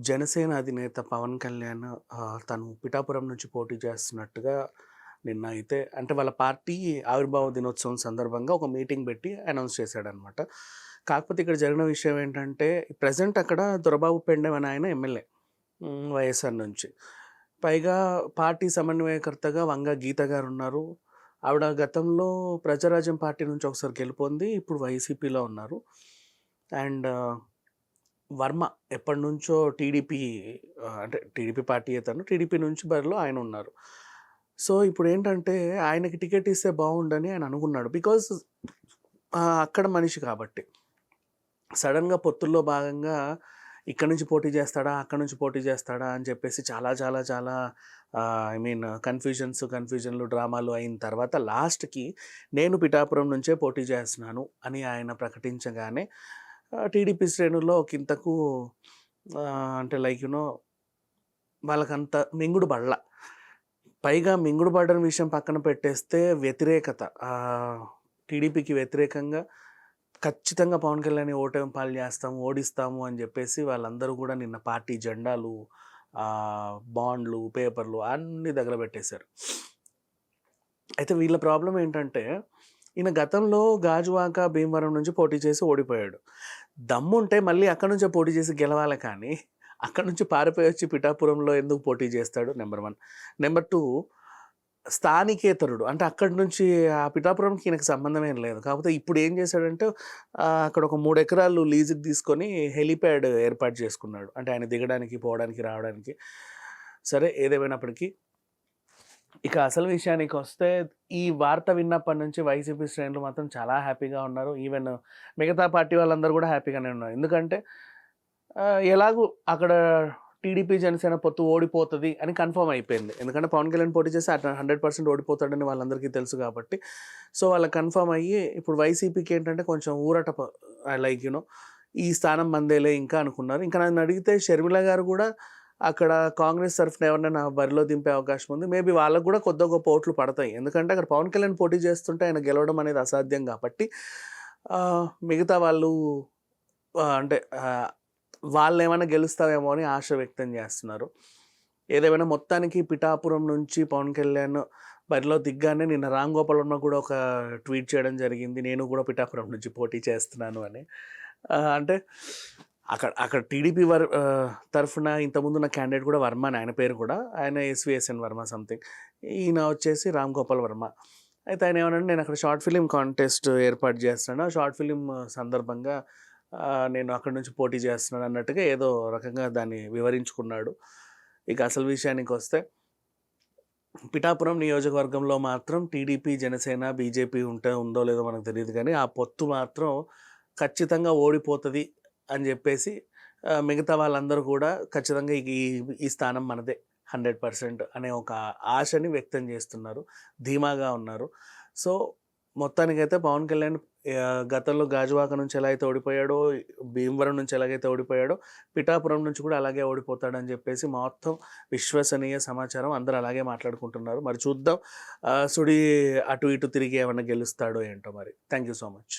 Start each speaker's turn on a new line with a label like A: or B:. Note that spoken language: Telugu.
A: జనసేన అధినేత పవన్ కళ్యాణ్ తను పిఠాపురం నుంచి పోటీ చేస్తున్నట్టుగా నిన్న అయితే అంటే వాళ్ళ పార్టీ ఆవిర్భావ దినోత్సవం సందర్భంగా ఒక మీటింగ్ పెట్టి అనౌన్స్ చేశాడనమాట. కాకపోతే ఇక్కడ జరిగిన విషయం ఏంటంటే ప్రెజెంట్ అక్కడ దొరబాబు పెండెం అనే ఆయన ఎమ్మెల్యే వైఎస్ఆర్ నుంచి. పైగా పార్టీ సమన్వయకర్తగా వంగ గీత గారు ఉన్నారు. ఆవిడ గతంలో ప్రజారాజ్యం పార్టీ నుంచి ఒకసారి గెలుపొంది ఇప్పుడు వైసీపీలో ఉన్నారు. అండ్ వర్మ ఎప్పటినుంచో టీడీపీ అంటే టీడీపీ పార్టీయే తను. టీడీపీ నుంచి బరిలో ఆయనున్నారు. సో, ఇప్పుడేంటంటే ఆయనకి టికెట్ ఇస్తే బావుండని ఆయన అనుకున్నాడు. బికాజ్ అక్కడ మనిషి కాబట్టి. సడెన్‌గా పొత్తుల్లో భాగంగా ఇక్కడి నుంచి పోటీ చేస్తాడా? అక్కడి నుంచి పోటీ చేస్తాడా? అని చెప్పేసి చాలా చాలా చాలా ఐ మీన్ కన్‌ఫ్యూజన్‌లు, డ్రామాలు అయిన తర్వాత లాస్ట్‌కి నేను పిఠాపురం నుంచే పోటీ చేస్తున్నాను అని ఆయన ప్రకటించగానే టీడీపీ శ్రేణుల్లో ఒకంతకు అంటే లైక్ వాళ్ళకంత మింగుడు పడల. పైగా మింగుడు పడని విషయం పక్కన పెట్టేస్తే వ్యతిరేకత టీడీపీకి వ్యతిరేకంగా ఖచ్చితంగా పవన్ కళ్యాణ్‌ని ఓటమి పాలు చేస్తాము, ఓడిస్తాము అని చెప్పేసి వాళ్ళందరూ కూడా నిన్న పార్టీ జెండాలు, బాండ్లు, పేపర్లు అన్నీ తగలబెట్టేశారు. అయితే వీళ్ళ ప్రాబ్లమ్ ఏంటంటే ఈయన గతంలో గాజువాక, భీమవరం నుంచి పోటీ చేసి ఓడిపోయాడు. దమ్ముంటే మళ్ళీ అక్కడి నుంచే పోటీ చేసి గెలవాలి కానీ, అక్కడి నుంచి పారిపోయి వచ్చి పిఠాపురంలో ఎందుకు పోటీ చేస్తాడు? నెంబర్ 1. నెంబర్ 2 స్థానికేతరుడు. అంటే అక్కడి నుంచి ఆ పిఠాపురంకి ఈయనకి సంబంధమేం లేదు. కాకపోతే ఇప్పుడు ఏం చేశాడంటే అక్కడ ఒక 3 ఎకరాలు లీజుకి తీసుకొని హెలీప్యాడ్ ఏర్పాటు చేసుకున్నాడు. అంటే ఆయన దిగడానికి, పోవడానికి, రావడానికి. సరే ఏదేమైనప్పటికీ ఇక అసలు విషయానికొస్తే ఈ వార్త విన్నప్పటి నుంచి వైసీపీ శ్రేణులు మాత్రం చాలా హ్యాపీగా ఉన్నారు. ఈవెన్ మిగతా పార్టీ వాళ్ళందరూ కూడా హ్యాపీగానే ఉన్నారు. ఎందుకంటే ఎలాగూ అక్కడ టీడీపీ, జనసేన పొత్తు ఓడిపోతది అని కన్ఫర్మ్ అయిపోయింది. ఎందుకంటే పవన్ కళ్యాణ్ పోటీ చేస్తే 100% ఓడిపోతాడని వాళ్ళందరికీ తెలుసు కాబట్టి. సో, వాళ్ళకి కన్ఫర్మ్ అయ్యి ఇప్పుడు వైసీపీకి ఏంటంటే కొంచెం ఊరట లైక్ ఈ స్థానం మందేలే ఇంకా అనుకున్నారు. ఇంకా నన్ను అడిగితే షర్మిల గారు కూడా అక్కడ కాంగ్రెస్ తరఫున ఎవరినైనా బరిలో దింపే అవకాశం ఉంది. మేబీ వాళ్ళకు కూడా కొద్దో గొప్ప ఓట్లు పడతాయి. ఎందుకంటే అక్కడ పవన్ కళ్యాణ్ పోటీ చేస్తుంటే ఆయన గెలవడం అనేది అసాధ్యం కాబట్టి మిగతా వాళ్ళు అంటే వాళ్ళేమైనా గెలుస్తారేమో అని ఆశ వ్యక్తం చేస్తున్నారు. ఏదేమైనా మొత్తానికి పిఠాపురం నుంచి పవన్ కళ్యాణ్ బరిలో దిగ్గానే నిన్న రామ్ గోపాల్ వర్మ కూడా ఒక ట్వీట్ చేయడం జరిగింది. నేను కూడా పిఠాపురం నుంచి పోటీ చేస్తున్నాను అని. అంటే అక్కడ టీడీపీ తరఫున ఇంతకుముందున్న క్యాండిడేట్ కూడా వర్మ అని ఆయన పేరు కూడా. ఆయన ఎస్వీఎస్ఎన్ వర్మ సంథింగ్. ఈయన వచ్చేసి రామ్ గోపాల్ వర్మ. అయితే ఆయన ఏమన్నాడు, నేను అక్కడ షార్ట్ ఫిలిం కాంటెస్ట్ ఏర్పాటు చేస్తున్నాను. ఆ షార్ట్ ఫిలిం సందర్భంగా నేను అక్కడి నుంచి పోటీ చేస్తున్నాను అన్నట్టుగా ఏదో రకంగా దాన్ని వివరించుకున్నాడు. ఇక అసలు విషయానికి వస్తే పిఠాపురం నియోజకవర్గంలో మాత్రం టీడీపీ, జనసేన, బీజేపీ ఉందో లేదో మనకు తెలియదు కానీ ఆ పొత్తు మాత్రం ఖచ్చితంగా ఓడిపోతుంది అని చెప్పేసి మిగతా వాళ్ళందరూ కూడా ఖచ్చితంగా ఈ స్థానం మనదే 100% అనే ఒక ఆశని వ్యక్తం చేస్తున్నారు. ధీమాగా ఉన్నారు. సో, మొత్తానికైతే పవన్ కళ్యాణ్ గతంలో గాజువాక నుంచి ఎలా అయితే ఓడిపోయాడో, భీమవరం నుంచి ఎలాగైతే ఓడిపోయాడో, పిఠాపురం నుంచి కూడా అలాగే ఓడిపోతాడని చెప్పేసి మొత్తం విశ్వసనీయ సమాచారం అందరూ అలాగే మాట్లాడుకుంటున్నారు. మరి చూద్దాం సుడి అటు ఇటు తిరిగి ఏమన్నా గెలుస్తాడో ఏంటో మరి. Thank you so much.